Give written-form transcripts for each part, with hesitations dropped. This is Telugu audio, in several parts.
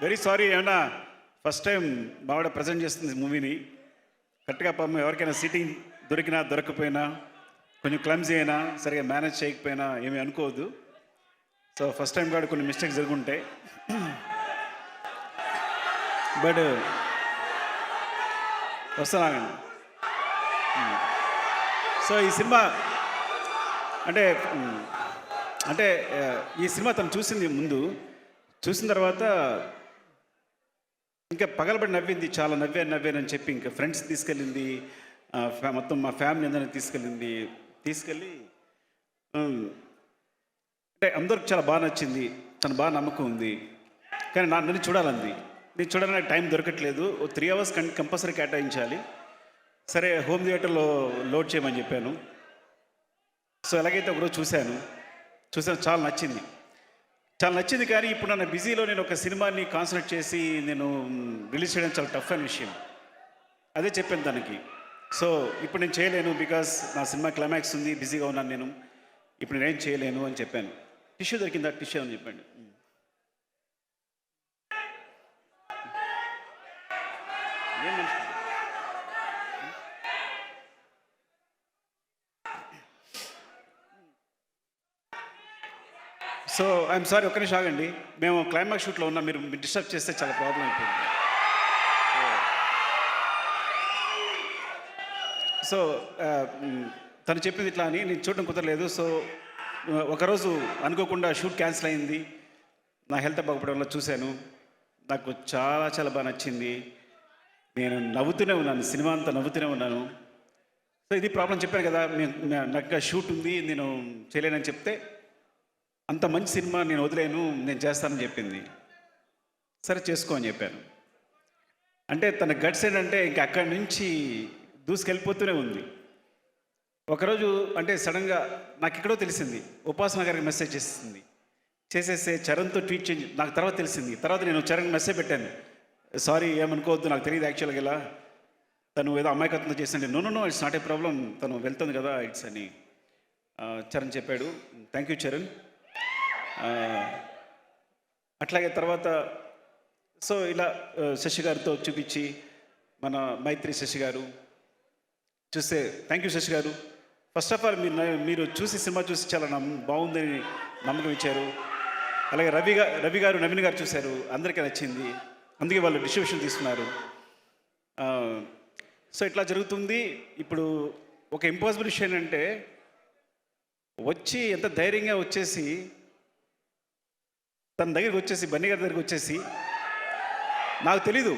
వెరీ సారీ, ఏమన్నా ఫస్ట్ టైం బావిడ ప్రజెంట్ చేస్తుంది మూవీని. కరెక్ట్గా పాపం ఎవరికైనా సీటింగ్ దొరికినా దొరకపోయినా, కొంచెం క్లమ్జీ అయినా, సరిగా మేనేజ్ చేయకపోయినా ఏమీ అనుకోవద్దు. సో ఫస్ట్ టైం కూడా కొన్ని మిస్టేక్స్ జరుగుంటాయి. బట్ వస్తున్నానండి. సో ఈ సినిమా అంటే అంటే ఈ సినిమా తను చూసింది ముందు, చూసిన తర్వాత ఇంకా పగలబడి నవ్వింది, చాలా నవ్వానని చెప్పి ఇంకా ఫ్రెండ్స్ తీసుకెళ్ళింది, మొత్తం మా ఫ్యామిలీ అందరినీ తీసుకెళ్ళి అంటే అందరికి చాలా బాగా నచ్చింది, తను బాగా నమ్మకం ఉంది. కానీ నన్ను చూడాలంది. నేను చూడాలని టైం దొరకట్లేదు, 3 hours కంపల్సరీ కేటాయించాలి. సరే హోమ్ థియేటర్లో లోడ్ చేయమని చెప్పాను. సో ఎలాగైతే ఒకరోజు చూశాను, చాలా నచ్చింది. కానీ ఇప్పుడు నన్ను బిజీలో నేను ఒక సినిమాని కాన్సన్ట్రేట్ చేసి నేను రిలీజ్ చేయడం చాలా టఫ్ అయిన విషయం. అదే చెప్పాను తనకి. సో ఇప్పుడు నేను చేయలేను, బికాస్ నా సినిమా క్లైమాక్స్ ఉంది, బిజీగా ఉన్నాను నేను, ఇప్పుడు నేనేం చేయలేను అని చెప్పాను. టిష్యూ దొరికిందా, టిష్యూ అని చెప్పండి. సో ఐఎమ్ సారీ, ఒక్క నిమిషం ఆగండి. మేము క్లైమాక్స్ షూట్లో ఉన్నాం, మీరు డిస్టర్బ్ చేస్తే చాలా ప్రాబ్లం అయిపోయింది. సో తను చెప్పింది ఇట్లా అని నేను చూడడం కుదరలేదు. సో ఒకరోజు అనుకోకుండా షూట్ క్యాన్సిల్ అయింది. నా హెల్త్ బాగుపడడం వల్ల చూశాను, నాకు చాలా బాగా నచ్చింది. నేను నవ్వుతూనే ఉన్నాను, సినిమా అంతా నవ్వుతూనే ఉన్నాను. సో ఇది ప్రాబ్లం చెప్పాను కదా, నాకు షూట్ ఉంది, నేను చేయలేనని చెప్తే, అంత మంచి సినిమా నేను వదిలేను, నేను చేస్తానని చెప్పింది. సరే చేసుకో అని చెప్పాను. అంటే తన గట్స్ ఏంటంటే ఇంక అక్కడి నుంచి దూసుకెళ్ళిపోతూనే ఉంది. ఒకరోజు అంటే సడన్గా నాకు ఎక్కడో తెలిసింది, ఉపాసన గారికి మెసేజ్ చేసేస్తే చరణ్తో ట్వీట్ చేంజ్ నాకు తర్వాత తెలిసింది. తర్వాత నేను చరణ్ మెసేజ్ పెట్టాను, సారీ ఏమనుకోవద్దు, నాకు తెలియదు యాక్చువల్గా ఇలా తను ఏదో అమాయకత్వంతో చేసింది. No it's not a problem, తను వెళ్తుంది కదా ఇట్స్ అని చరణ్ చెప్పాడు. Thank you Charan. అట్లాగే తర్వాత సో ఇలా శశి గారితో చూపించి, మన మైత్రి శశి గారు చూస్తే, థ్యాంక్ యూ శశి గారు. ఫస్ట్ ఆఫ్ ఆల్ మీరు చూసి సినిమా చూసి చాలా బాగుందని నమ్మకం ఇచ్చారు. అలాగే రవి గారు నవీన్ గారు చూశారు, అందరికీ నచ్చింది, అందుకే వాళ్ళు డిస్ట్రిబ్యూషన్ తీసుకున్నారు. సో ఇట్లా జరుగుతుంది. ఇప్పుడు ఒక ఇంపాసిబుల్ విషయం ఏంటంటే, ఎంత ధైర్యంగా వచ్చేసి తన దగ్గరికి వచ్చేసి, బన్నీ గారి దగ్గరికి వచ్చేసి, నాకు తెలీదు,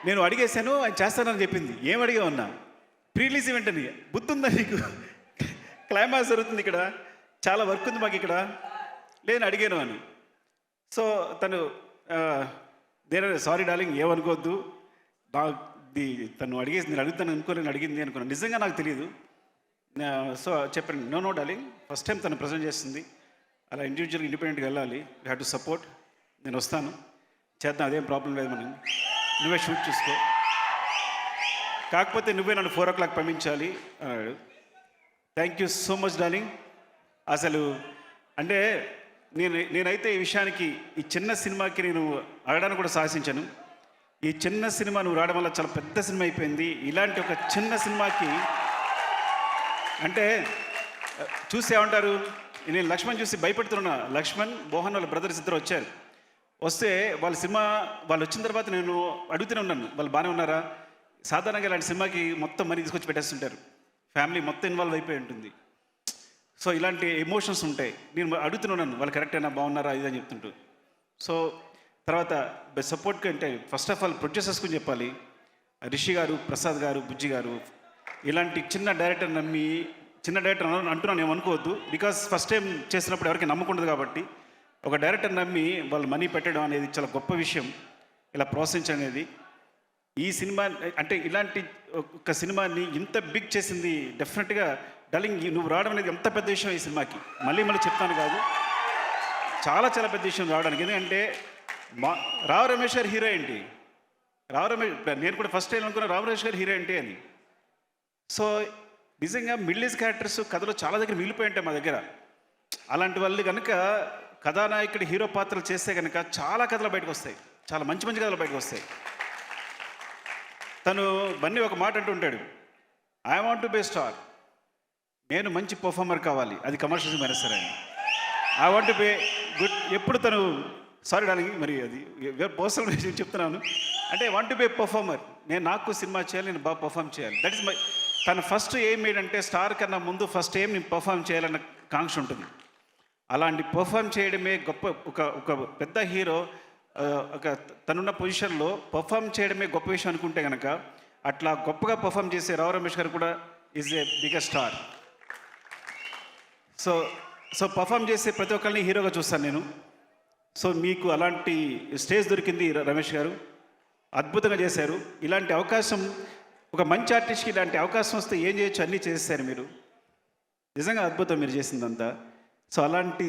నేను అడిగేశాను, ఆయన చేస్తానని చెప్పింది. ఏం అడిగా ఉన్నా, ప్రీ రిలీజ్ ఈవెంట్ అని, బుద్ధి ఉందా నీకు, క్లైమాక్స్ జరుగుతుంది ఇక్కడ, చాలా వర్క్ ఉంది మాకు ఇక్కడ, లేని అడిగాను అని. సో తను సారీ డార్లింగ్, ఏమనుకోవద్దు, తను అడిగేసి నేను అడుగుతాను అనుకోలేని అడిగింది అనుకున్నాను, నిజంగా నాకు తెలియదు. సో చెప్పండి, నో డార్లింగ్, ఫస్ట్ టైం తను ప్రజెంట్ చేస్తుంది, అలా ఇండివిజువల్గా ఇండిపెండెంట్గా వెళ్ళాలి, యూ హ్యావ్ టు సపోర్ట్, నేను వస్తాను, చేద్దాం, అదేం ప్రాబ్లం లేదు, మనం నువ్వే షూట్ చూసుకో, కాకపోతే నువ్వే నన్ను 4 o'clock పంపించాలి అన్నాడు. Thank you so much darling. అసలు అంటే నేనైతే ఈ విషయానికి, ఈ చిన్న సినిమాకి నేను అడగడానికి కూడా సాహసించాను. ఈ చిన్న సినిమా నువ్వు రావడం వల్ల చాలా పెద్ద సినిమా అయిపోయింది. ఇలాంటి ఒక చిన్న సినిమాకి అంటే చూసేమంటారు, నేను లక్ష్మణ్ చూసి భయపడుతున్నా. లక్ష్మణ్, మోహన్ వాళ్ళ బ్రదర్స్ ఇద్దరు వచ్చారు. వస్తే వాళ్ళ సినిమా వాళ్ళు వచ్చిన తర్వాత నేను అడుగుతూనే ఉన్నాను, వాళ్ళు బాగానే ఉన్నారా. సాధారణంగా ఇలాంటి సినిమాకి మొత్తం మనీ తీసుకొచ్చి పెట్టేస్తుంటారు, ఫ్యామిలీ మొత్తం ఇన్వాల్వ్ అయిపోయి ఉంటుంది. సో ఇలాంటి ఎమోషన్స్ ఉంటాయి. నేను అడుగుతున్నాను, వాళ్ళు కరెక్టేనా, బాగున్నారా, ఇదని చెప్తుంటూ. సో తర్వాత సపోర్ట్గా అంటే ఫస్ట్ ఆఫ్ ఆల్ ప్రొడ్యూసర్స్ గురించి చెప్పాలి. రిషి గారు, ప్రసాద్ గారు, బుజ్జి గారు, ఇలాంటి చిన్న డైరెక్టర్ అంటున్నాను ఏమనుకోవద్దు, బికాస్ ఫస్ట్ టైం చేసినప్పుడు ఎవరికి నమ్మకుండదు కాబట్టి. ఒక డైరెక్టర్ నమ్మి వాళ్ళు మనీ పెట్టడం అనేది చాలా గొప్ప విషయం, ఇలా ప్రోత్సహించడం అనేది. ఈ సినిమా అంటే ఇలాంటి ఒక సినిమాని ఇంత బిగ్ చేసింది డెఫినెట్గా డార్లింగ్, నువ్వు రావడం అనేది ఎంత పెద్ద విషయం ఈ సినిమాకి. మళ్ళీ చెప్తాను కాదు, చాలా పెద్ద విషయం రావడానికి. ఎందుకంటే రావు రమేష్ గారు హీరో ఏంటి, నేను కూడా ఫస్ట్ టైం అనుకున్నా రావు రమేష్ గారు హీరో ఏంటి అని. సో నిజంగా మిడిల్ ఏజ్ క్యారెక్టర్స్ కథలో చాలా దగ్గర మిగిలిపోయి ఉంటాయి మా దగ్గర. అలాంటి వాళ్ళు కనుక కథానాయకుడు హీరో పాత్రలు చేస్తే కనుక చాలా కథలు బయటకు వస్తాయి, చాలా మంచి మంచి కథలు బయటకు వస్తాయి. తను బన్నీ ఒక మాట అంటూ ఉంటాడు, I want to be star, నేను మంచి పర్ఫార్మర్ కావాలి, అది కమర్షియల్స్ అయినా సరే. I want to be good. ఎప్పుడు తను సారీ దానికి మరి అది పర్సనల్ విషయం చెప్తున్నాను. అంటే వాంట్ టు బి పర్ఫార్మర్, నేను నాకు సినిమా చేయాలి, నేను బాగా పర్ఫామ్ చేయాలి. దట్ ఇస్ మై తన ఫస్ట్ ఎయిమ్ ఏంటంటే స్టార్ కన్నా ముందు ఫస్ట్ ఎయిమ్ నేను పర్ఫామ్ చేయాలన్న కాంక్ష ఉంటుంది. అలాంటి పర్ఫామ్ చేయడమే గొప్ప. ఒక పెద్ద హీరో ఒక తనున్న పొజిషన్లో పర్ఫామ్ చేయడమే గొప్ప విషయం అనుకుంటే కనుక అట్లా గొప్పగా పర్ఫామ్ చేసే రావు రమేష్ గారు కూడా is a biggest star. So perform చేసే ప్రతి ఒక్కరిని హీరోగా చూస్తాను నేను. సో మీకు అలాంటి స్టేజ్ దొరికింది రమేష్ గారు, అద్భుతంగా చేశారు. ఇలాంటి అవకాశం ఒక మంచి ఆర్టిస్ట్కి ఇలాంటి అవకాశం వస్తే ఏం చేయొచ్చు అన్నీ చేసేసారు మీరు. నిజంగా అద్భుతం మీరు చేసిందంతా. సో అలాంటి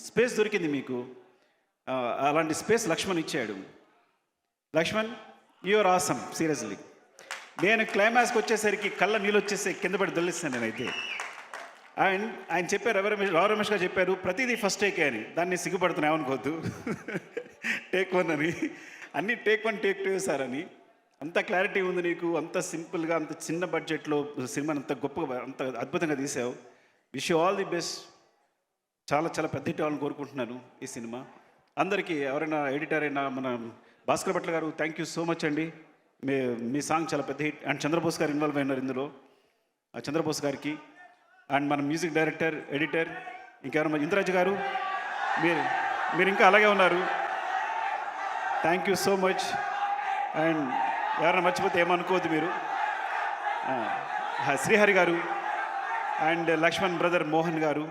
స్పేస్ దొరికింది మీకు. అలాంటి స్పేస్ లక్ష్మణ్ ఇచ్చాడు. Lakshman, you're awesome seriously. నేను క్లైమాక్స్కి వచ్చేసరికి కళ్ళ నీళ్ళు వచ్చేసి కింద పడి దొల్లిస్తాను నేనైతే. అండ్ ఆయన చెప్పారు, రావు రమేష్ గారు చెప్పారు ప్రతిదీ ఫస్ట్ టేకే అని. దాన్ని సిగ్గుపడుతున్నాయి ఏమనుకోవద్దు. టేక్ 1 అని, అన్నీ టేక్ 1 టేక్ 2 సార్ అని. అంత క్లారిటీ ఉంది నీకు, అంత సింపుల్గా అంత చిన్న బడ్జెట్లో సినిమాని అంత గొప్పగా అంత అద్భుతంగా తీసావు. Wish you all the best. చాలా చాలా పెద్ద హిట్ అవ్వాలని కోరుకుంటున్నాను ఈ సినిమా. అందరికీ ఎవరైనా ఎడిటర్ అయినా మన భాస్కర్ భట్ల గారు థ్యాంక్ యూ సో మచ్ అండి. మీ సాంగ్ చాలా పెద్ద హిట్. అండ్ చంద్రబోస్ గారు ఇన్వాల్వ్ అయినారు ఇందులో. చంద్రబోస్ గారికి అండ్ మన మ్యూజిక్ డైరెక్టర్, ఎడిటర్ ఇంకెవరైనా ఇంద్రాజ్ గారు, మీరు ఇంకా అలాగే ఉన్నారు. Thank you so much. And ఎవరైనా మర్చిపోతే ఏమనుకోవద్దు మీరు. శ్రీహరి గారు అండ్ లక్ష్మణ్ బ్రదర్ మోహన్ గారు,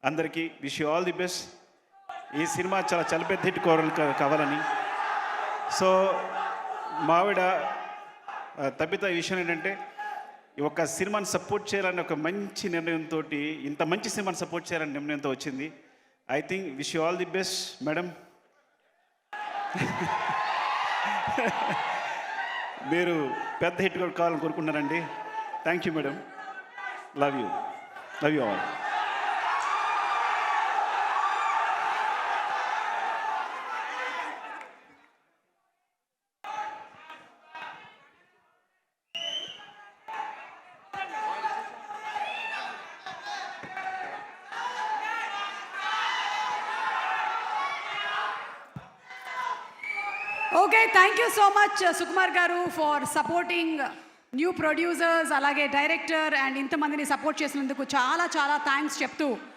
అందరికీ wish you all the best. ఈ సినిమా చాలా పెద్ద హిట్ కావాలని. సో మావిడ తప్పిత విషయం ఏంటంటే ఒక సినిమాని సపోర్ట్ చేయాలని ఒక మంచి నిర్ణయంతో, ఇంత మంచి సినిమాని సపోర్ట్ చేయాలని నిర్ణయంతో వచ్చింది. I think wish you all the best madam. మీరు పెద్ద హిట్ కూడా కావాలని కోరుకుంటున్నారండి. Thank you madam. Love you all. Okay, thank you so much Sukumar garu for supporting new producers, అలాగే డైరెక్టర్ అండ్ ఇంతమందిని సపోర్ట్ చేసినందుకు చాలా థ్యాంక్స్ చెప్తూ